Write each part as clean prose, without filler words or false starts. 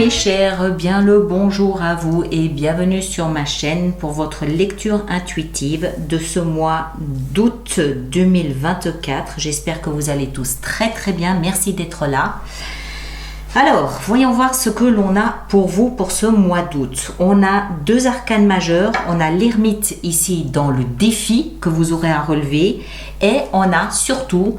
mes chers, bien le bonjour à vous et bienvenue sur ma chaîne pour votre lecture intuitive de ce mois d'août 2024. J'espère que vous allez tous très bien, merci d'être là. Alors, voyons voir ce que l'on a pour vous pour ce mois d'août. On a deux arcanes majeurs, on a l'ermite ici dans le défi que vous aurez à relever et on a surtout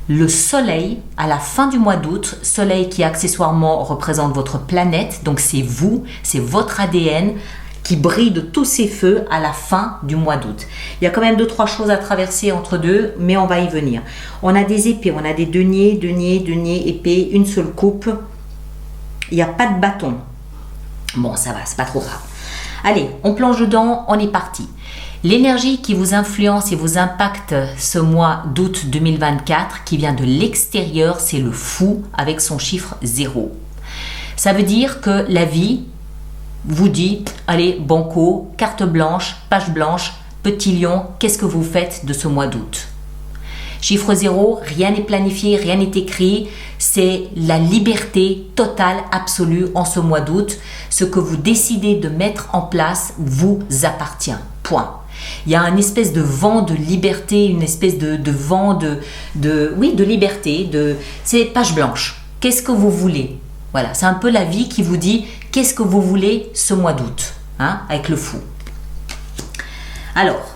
le soleil à la fin du mois d'août, soleil qui accessoirement représente votre planète, donc c'est vous, c'est votre ADN qui brille de tous ses feux à la fin du mois d'août. Il y a quand même 2-3 choses à traverser entre deux, mais on va y venir. On a des épées, on a des deniers, épées, une seule coupe. Il n'y a pas de bâton. Bon, ça va, c'est pas trop grave. Allez, on plonge dedans, on est parti. L'énergie qui vous influence et vous impacte ce mois d'août 2024 qui vient de l'extérieur, c'est le fou avec son chiffre 0. Ça veut dire que la vie vous dit, allez, banco, carte blanche, page blanche, petit lion, qu'est-ce que vous faites de ce mois d'août? Chiffre 0, rien n'est planifié, rien n'est écrit, c'est la liberté totale, absolue en ce mois d'août. Ce que vous décidez de mettre en place vous appartient, point. Il y a une espèce de vent de liberté, une espèce de vent de liberté, c'est page blanche. Qu'est-ce que vous voulez? Voilà, c'est un peu la vie qui vous dit qu'est-ce que vous voulez ce mois d'août, hein, avec le fou. Alors,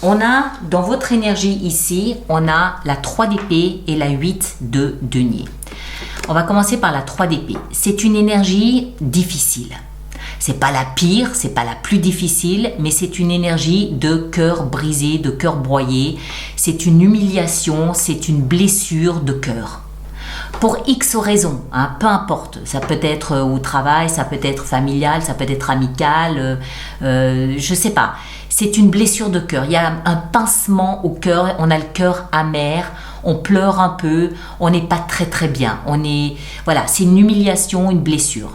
on a dans votre énergie ici, on a la 3 d'épée et la 8 de denier. On va commencer par la 3 d'épée. C'est une énergie difficile. C'est pas la pire, c'est pas la plus difficile, mais c'est une énergie de cœur brisé, de cœur broyé. C'est une humiliation, c'est une blessure de cœur. Pour X raisons, hein, peu importe. Ça peut être au travail, ça peut être familial, ça peut être amical, je sais pas. C'est une blessure de cœur. Il y a un pincement au cœur, on a le cœur amer, on pleure un peu, on n'est pas très bien. Voilà, c'est une humiliation, une blessure.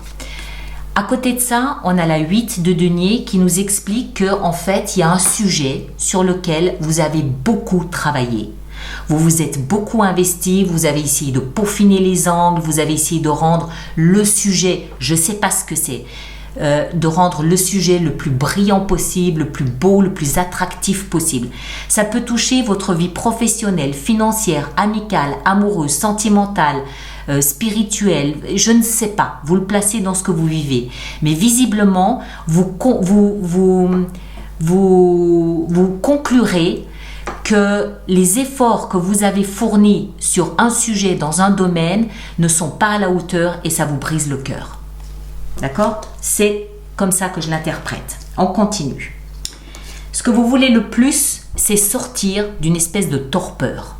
À côté de ça, on a la 8 de denier qui nous explique qu'en fait, il y a un sujet sur lequel vous avez beaucoup travaillé. Vous vous êtes beaucoup investi, vous avez essayé de peaufiner les angles, vous avez essayé de rendre le sujet, je ne sais pas ce que c'est, de rendre le sujet le plus brillant possible, le plus beau, le plus attractif possible. Ça peut toucher votre vie professionnelle, financière, amicale, amoureuse, sentimentale, spirituelle, je ne sais pas, vous le placez dans ce que vous vivez. Mais visiblement, vous conclurez que les efforts que vous avez fournis sur un sujet dans un domaine ne sont pas à la hauteur et ça vous brise le cœur. D'accord? C'est comme ça que je l'interprète. On continue. Ce que vous voulez le plus, c'est sortir d'une espèce de torpeur.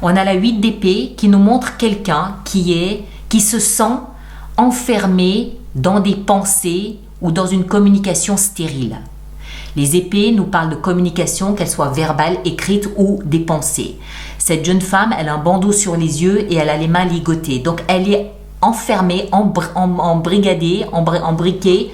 On a la 8 d'épée qui nous montre quelqu'un qui se sent enfermé dans des pensées ou dans une communication stérile. Les épées nous parlent de communication, qu'elle soit verbale, écrite ou des pensées. Cette jeune femme, elle a un bandeau sur les yeux et elle a les mains ligotées. Donc, elle est enfermée, embrigadée, embriquée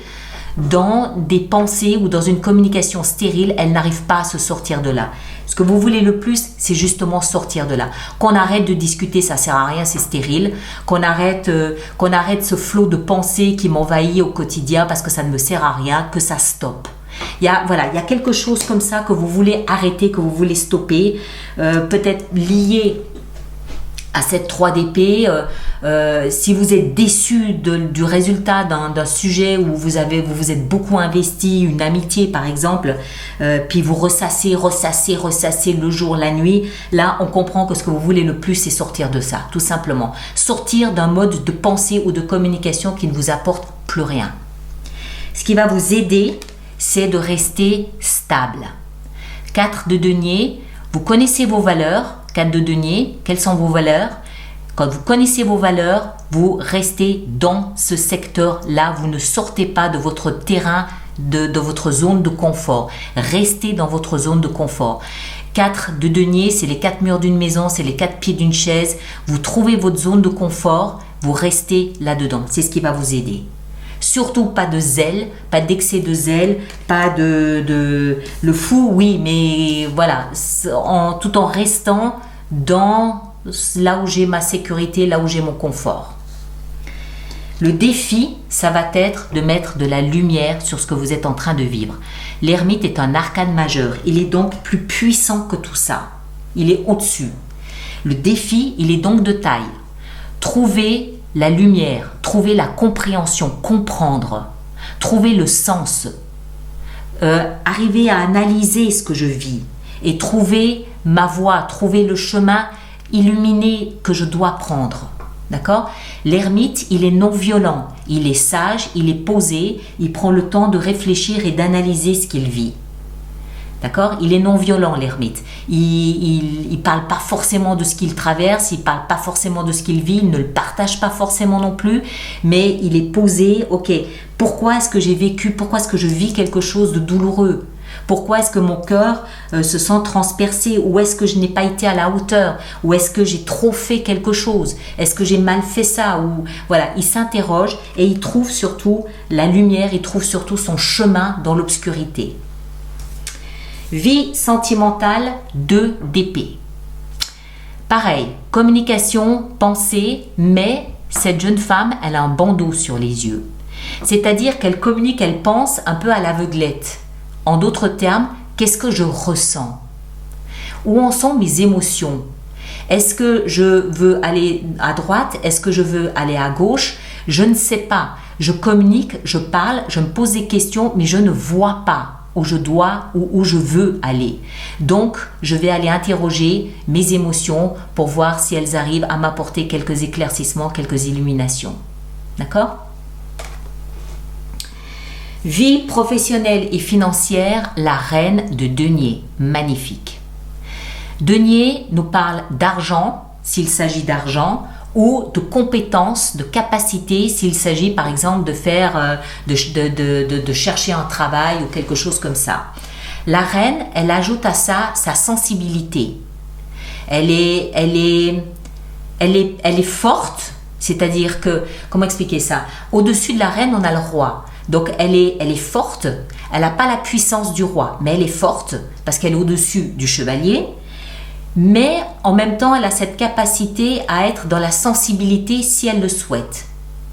dans des pensées ou dans une communication stérile. Elle n'arrive pas à se sortir de là. Ce que vous voulez le plus, c'est justement sortir de là. Qu'on arrête de discuter, ça sert à rien, c'est stérile. Qu'on arrête ce flot de pensées qui m'envahit au quotidien parce que ça ne me sert à rien, que ça stoppe. Il y a quelque chose comme ça que vous voulez arrêter, que vous voulez stopper, peut-être lié à cette 3 d'épée. Si vous êtes déçu du résultat d'un sujet où vous êtes beaucoup investi, une amitié par exemple, puis vous ressassez le jour, la nuit, là on comprend que ce que vous voulez le plus c'est sortir de ça, tout simplement. Sortir d'un mode de pensée ou de communication qui ne vous apporte plus rien. Ce qui va vous aider, c'est de rester stable. 4 de denier, vous connaissez vos valeurs. 4 de denier, quelles sont vos valeurs? Quand vous connaissez vos valeurs, vous restez dans ce secteur-là. Vous ne sortez pas de votre terrain, de votre zone de confort. Restez dans votre zone de confort. 4 de denier, c'est les 4 murs d'une maison, c'est les 4 pieds d'une chaise. Vous trouvez votre zone de confort, vous restez là-dedans. C'est ce qui va vous aider. Surtout pas de zèle, pas d'excès de zèle, pas le fou, oui, mais voilà, tout en restant dans là où j'ai ma sécurité, là où j'ai mon confort. Le défi, ça va être de mettre de la lumière sur ce que vous êtes en train de vivre. L'ermite est un arcane majeur. Il est donc plus puissant que tout ça. Il est au-dessus. Le défi, il est donc de taille. Trouver la lumière, trouver la compréhension, comprendre, trouver le sens, arriver à analyser ce que je vis et trouver ma voie, trouver le chemin illuminé que je dois prendre. D'accord? L'ermite, il est non violent, il est sage, il est posé, il prend le temps de réfléchir et d'analyser ce qu'il vit. D'accord? Il est non violent, l'ermite. Il parle pas forcément de ce qu'il traverse, il parle pas forcément de ce qu'il vit, il ne le partage pas forcément non plus, mais il est posé. Ok, pourquoi est-ce que j'ai vécu, pourquoi est-ce que je vis quelque chose de douloureux? Pourquoi est-ce que mon cœur se sent transpercé? Ou est-ce que je n'ai pas été à la hauteur? Ou est-ce que j'ai trop fait quelque chose? Est-ce que j'ai mal fait ça? Ou voilà, il s'interroge et il trouve surtout la lumière, il trouve surtout son chemin dans l'obscurité. Vie sentimentale, 2 d'épée. Pareil, communication, pensée, mais cette jeune femme, elle a un bandeau sur les yeux. C'est-à-dire qu'elle communique, elle pense un peu à l'aveuglette. En d'autres termes, qu'est-ce que je ressens? Où en sont mes émotions? Est-ce que je veux aller à droite? Est-ce que je veux aller à gauche? Je ne sais pas. Je communique, je parle, je me pose des questions, mais je ne vois pas où je dois ou où je veux aller. Donc, je vais aller interroger mes émotions pour voir si elles arrivent à m'apporter quelques éclaircissements, quelques illuminations. D'accord? Vie professionnelle et financière, la reine de denier, magnifique. Denier nous parle d'argent, s'il s'agit d'argent, ou de compétences, de capacités, s'il s'agit par exemple de faire, de chercher un travail ou quelque chose comme ça. La reine, elle ajoute à ça sa sensibilité. Elle est forte, c'est-à-dire que, comment expliquer ça? Au-dessus de la reine, on a le roi. Donc elle est forte, elle n'a pas la puissance du roi, mais elle est forte parce qu'elle est au-dessus du chevalier, mais en même temps elle a cette capacité à être dans la sensibilité si elle le souhaite.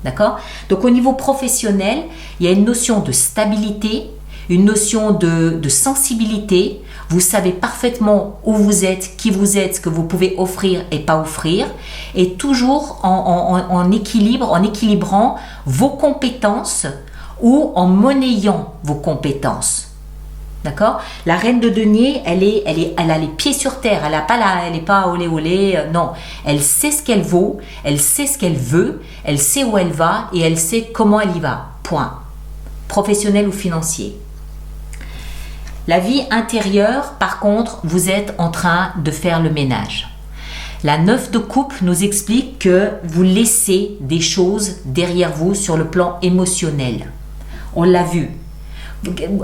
D'accord? Donc au niveau professionnel, il y a une notion de stabilité, une notion de sensibilité. Vous savez parfaitement où vous êtes, qui vous êtes, ce que vous pouvez offrir et pas offrir, et toujours en équilibre, en équilibrant vos compétences ou en monnayant vos compétences. D'accord? La reine de denier, elle a les pieds sur terre, elle n'est pas olé olé, non. Elle sait ce qu'elle vaut, elle sait ce qu'elle veut, elle sait où elle va et elle sait comment elle y va. Point. Professionnel ou financier. La vie intérieure, par contre, vous êtes en train de faire le ménage. La 9 de coupe nous explique que vous laissez des choses derrière vous sur le plan émotionnel. On l'a vu.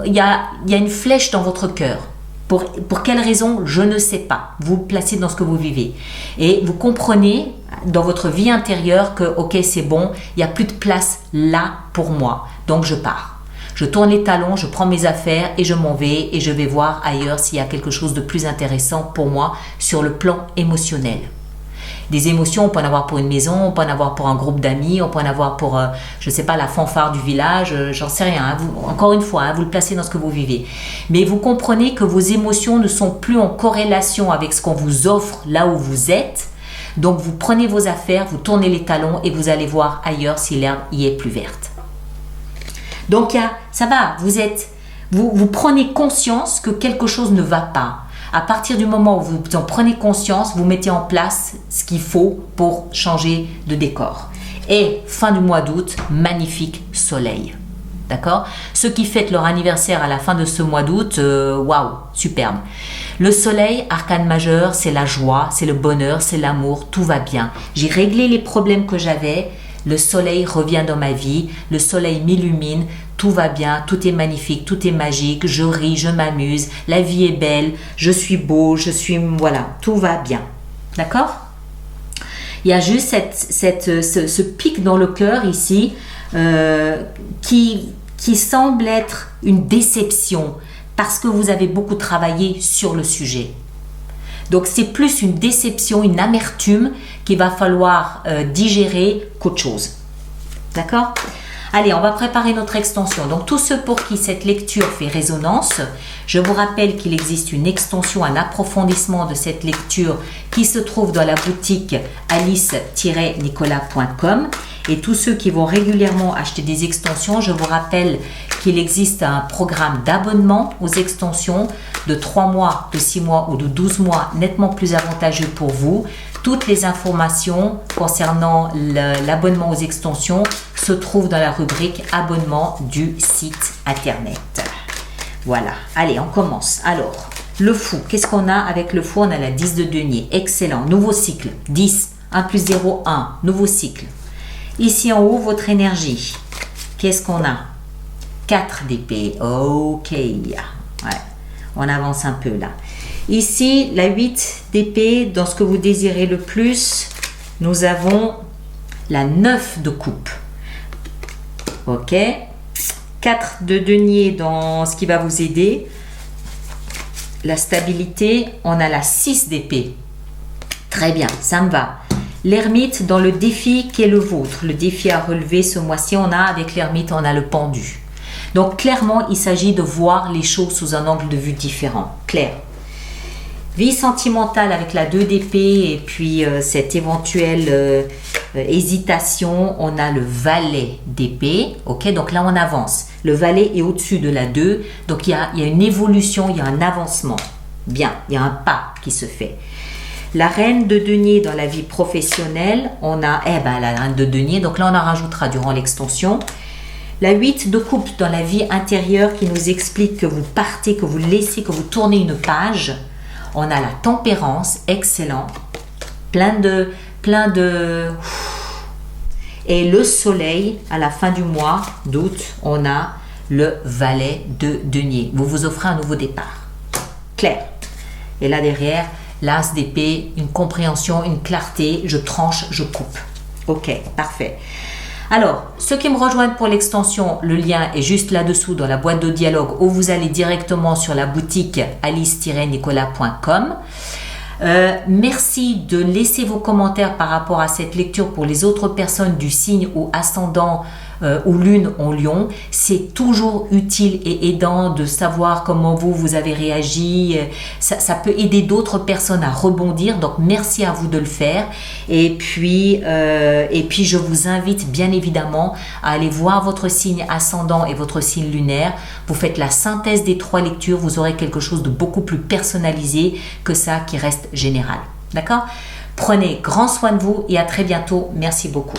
Il y a une flèche dans votre cœur. Pour quelle raison? Je ne sais pas. Vous vous placez dans ce que vous vivez. Et vous comprenez dans votre vie intérieure que, ok, c'est bon, il n'y a plus de place là pour moi. Donc je pars. Je tourne les talons, je prends mes affaires et je m'en vais et je vais voir ailleurs s'il y a quelque chose de plus intéressant pour moi sur le plan émotionnel. Des émotions, on peut en avoir pour une maison, on peut en avoir pour un groupe d'amis, on peut en avoir pour, je ne sais pas, la fanfare du village, j'en sais rien. Hein. Encore une fois, hein, vous le placez dans ce que vous vivez. Mais vous comprenez que vos émotions ne sont plus en corrélation avec ce qu'on vous offre là où vous êtes. Donc vous prenez vos affaires, vous tournez les talons et vous allez voir ailleurs si l'herbe y est plus verte. Donc ça va, vous prenez conscience que quelque chose ne va pas. À partir du moment où vous en prenez conscience, vous mettez en place ce qu'il faut pour changer de décor. Et fin du mois d'août, magnifique soleil. D'accord? Ceux qui fêtent leur anniversaire à la fin de ce mois d'août, waouh, superbe. Le soleil, arcane majeur, c'est la joie, c'est le bonheur, c'est l'amour, tout va bien. J'ai réglé les problèmes que j'avais. Le soleil revient dans ma vie, le soleil m'illumine, tout va bien, tout est magnifique, tout est magique, je ris, je m'amuse, la vie est belle, je suis beau, voilà, tout va bien. D'accord? Il y a juste ce pic dans le cœur ici qui semble être une déception parce que vous avez beaucoup travaillé sur le sujet. Donc c'est plus une déception, une amertume qu'il va falloir digérer qu'autre chose. D'accord? Allez, on va préparer notre extension. Donc, tous ceux pour qui cette lecture fait résonance, je vous rappelle qu'il existe une extension, un approfondissement de cette lecture qui se trouve dans la boutique alice-nicolas.com. Et tous ceux qui vont régulièrement acheter des extensions, je vous rappelle qu'il existe un programme d'abonnement aux extensions de 3 mois, de 6 mois ou de 12 mois, nettement plus avantageux pour vous. Toutes les informations concernant l'abonnement aux extensions se trouvent dans la rubrique abonnement du site internet. Voilà, allez, on commence. Alors, le fou, qu'est-ce qu'on a avec le fou? On a la 10 de denier, excellent, nouveau cycle, 10, 1 plus 0, 1, nouveau cycle. Ici en haut, votre énergie, qu'est-ce qu'on a? 4 d'épée, ok, ouais, on avance un peu là. Ici, la 8 d'épée, dans ce que vous désirez le plus, nous avons la 9 de coupe. Ok. 4 de denier dans ce qui va vous aider. La stabilité, on a la 6 d'épée. Très bien, ça me va. L'ermite dans le défi qui est le vôtre. Le défi à relever ce mois-ci, on a avec l'ermite, on a le pendu. Donc clairement, il s'agit de voir les choses sous un angle de vue différent. Clair. Vie sentimentale avec la 2 d'épée et puis cette éventuelle hésitation, on a le valet d'épée. Ok, donc là on avance. Le valet est au-dessus de la 2, donc il y a une évolution, il y a un avancement. Bien, il y a un pas qui se fait. La reine de denier dans la vie professionnelle, on a la reine de denier, donc là on en rajoutera durant l'extension. La 8 de coupe dans la vie intérieure qui nous explique que vous partez, que vous laissez, que vous tournez une page. On a la tempérance, excellent, plein de... Et le soleil, à la fin du mois d'août, on a le valet de denier. Vous vous offrez un nouveau départ. Clair. Et là derrière, l'as d'épée, une compréhension, une clarté, je tranche, je coupe. Ok, parfait. Alors, ceux qui me rejoignent pour l'extension, le lien est juste là-dessous dans la boîte de dialogue où vous allez directement sur la boutique alice-nicolas.com. Merci de laisser vos commentaires par rapport à cette lecture pour les autres personnes du signe ou ascendant ou lune en lion. C'est toujours utile et aidant de savoir comment vous avez réagi. Ça peut aider d'autres personnes à rebondir. Donc, merci à vous de le faire. Et puis je vous invite bien évidemment à aller voir votre signe ascendant et votre signe lunaire. Vous faites la synthèse des 3 lectures. Vous aurez quelque chose de beaucoup plus personnalisé que ça qui reste général. D'accord? Prenez grand soin de vous et à très bientôt. Merci beaucoup.